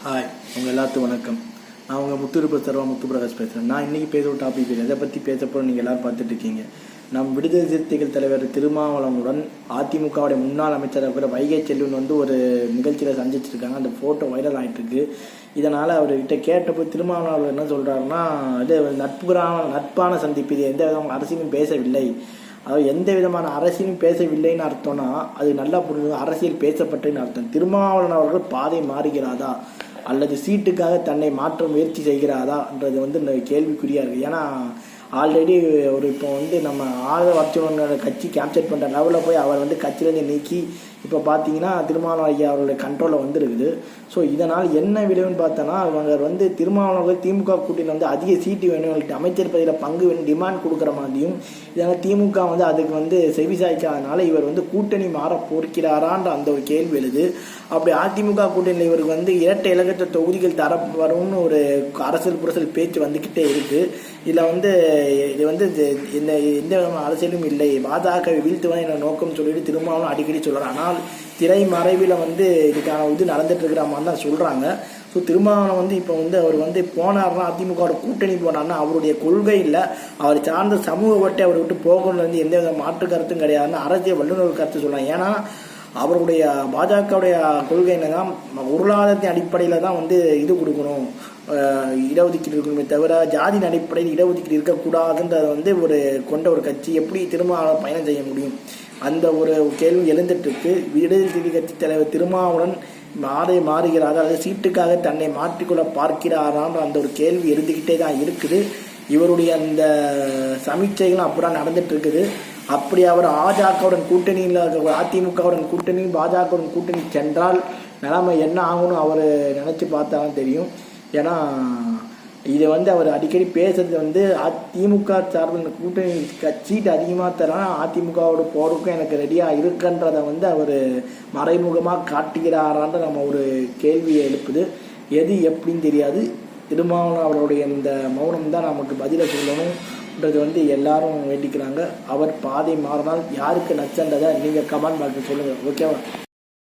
Hi, உங்கள் எல்லாத்துக்கும் வணக்கம். நான் உங்கள் முத்துருப்ப சர்வா முத்துபிரகாஷ் பேசுகிறேன். நான் இன்றைக்கி பேசுகிற டாபிக் எதை பற்றி பேசப்போ நீங்கள் எல்லோரும் பார்த்துட்டு இருக்கீங்க. நம் விடுதலை சிறுத்தைகள் தலைவர் திருமாவளவனுடன் அதிமுகவுடைய முன்னாள் அமைச்சராக இருக்கிற வைகை செல்வன் ஒரு நிகழ்ச்சியில் சந்திச்சிருக்காங்க. அந்த ஃபோட்டோ வைரல் ஆகிட்டுருக்கு. இதனால் அவர்கிட்ட கேட்டப்போ திருமாவளவன் என்ன சொல்கிறாருன்னா, இது நட்பான சந்திப்பு, இது எந்த விதமான அரசியலும் பேசவில்லை, அதாவது எந்த விதமான அரசியலும் பேசவில்லைன்னு அர்த்தம்னா அது நல்லா புரிஞ்சு அரசியல் பேசப்பட்டதுன்னு அர்த்தம். திருமாவளவன் அவர்கள் பாதை மாறுகிறாதா அல்லது சீட்டுக்காக தன்னை மாற்ற முயற்சி செய்கிறாதான்றது கேள்விக்குறியாக இருக்குது. ஏன்னா ஆல்ரெடி இப்போ நம்ம ஆதரவற்றவங்களோட கட்சி கேப்சர் பண்ணுற லெவலில் போய் அவர் கட்சியிலேருந்து நீக்கி இப்போ பார்த்தீங்கன்னா திருமாவளவன் ஐயா அவருடைய கண்ட்ரோலில் வந்துருக்குது. ஸோ இதனால் என்ன விளைவுன்னு பார்த்தோன்னா, அவங்க திருமாவளவர்கள் திமுக கூட்டணியில் அதிக சீட்டு வேணும், அமைச்சர் பதவியில் பங்கு வேணும் டிமாண்ட் கொடுக்குற மாதிரியும், இதனால் திமுக அதுக்கு செவிசாய்க்காதனால இவர் கூட்டணி மாற போர்க்கிறாரான்ற அந்த ஒரு கேள்வி எழுது. அப்படி அதிமுக கூட்டணியில் இவருக்கு இரட்டை இலக்கற்ற தொகுதிகள் தரப்படும்னு ஒரு அரசியல் புரசல் பேச்சு வந்துக்கிட்டே இருக்குது. இதில் இது எந்த விதமான அரசியலும் இல்லை, பாஜக வீழ்த்துவதை என்ன நோக்கம் சொல்லிட்டு திருமாவளவன் அடிக்கடி சொல்கிறார். ஆனால் திரை மறைவில் இதுக்கான நடந்துட்டு இருக்கிற மாதிரி தான் சொல்கிறாங்க. ஸோ திருமாவளவன் இப்போ அவர் போனார்னா அதிமுகவோட கூட்டணி போனார்னா அவருடைய கொள்கை இல்லை, அவர் சார்ந்த சமூக ஓட்டை அவர் விட்டு போகணும்னு எந்த வித மாற்று கருத்தும் கிடையாதுன்னு அரசியல் வல்லுநர் கருத்து சொல்கிறாங்க. ஏன்னா அவருடைய பாஜகவுடைய கொள்கை என்னதான் பொருளாதாரத்தின் அடிப்படையில் தான் இது கொடுக்கணும், இடஒதுக்கீடு இருக்கணுமே தவிர ஜாதியின் அடிப்படையில் இடஒதுக்கீடு இருக்கக்கூடாதுன்றதை கொண்ட ஒரு கட்சி எப்படி திருமாவளவன் பயணம் செய்ய முடியும்? அந்த ஒரு கேள்வி எழுந்துட்டு இருக்கு. விடுதலை கட்சி தலைவர் திருமாவளவன் மாறுகிறாரா அல்லது சீட்டுக்காக தன்னை மாற்றிக்கொள்ள பார்க்கிறாரான்ற அந்த ஒரு கேள்வி எழுந்துக்கிட்டே தான் இருக்குது. இவருடைய அந்த சமீட்சைகளும் அப்படிதான் நடந்துட்டு இருக்குது. அப்படி அவர் பாஜகவுடன் கூட்டணியில் அதிமுகவுடன் கூட்டணி பாஜகவுடன் கூட்டணி சென்றால் நிலைமை என்ன ஆகும்னு அவர் நினச்சி பார்த்தாலும் தெரியும். ஏன்னா இதை அவர் அடிக்கடி பேசுறது அதிமுக சார்பில் கூட்டணி சீட்டு அதிகமாக தரலாம், அதிமுகவோட போருக்கும் எனக்கு ரெடியாக இருக்குன்றதை அவர் மறைமுகமாக காட்டுகிறாரான்ற நம்ம ஒரு கேள்வியை எழுப்புது. எது எப்படின்னு தெரியாது. திருமாவளவன் அவருடைய இந்த மௌனம் தான் நமக்கு பதிலை சொல்லணும்ன்றது எல்லாரும் வேண்டிக்கிறாங்க. அவர் பாதை மாறினால் யாருக்கு நச்சன்றதை நீங்கள் கமெண்ட் பாக்ஸில் சொல்லுங்கள். ஓகேவா?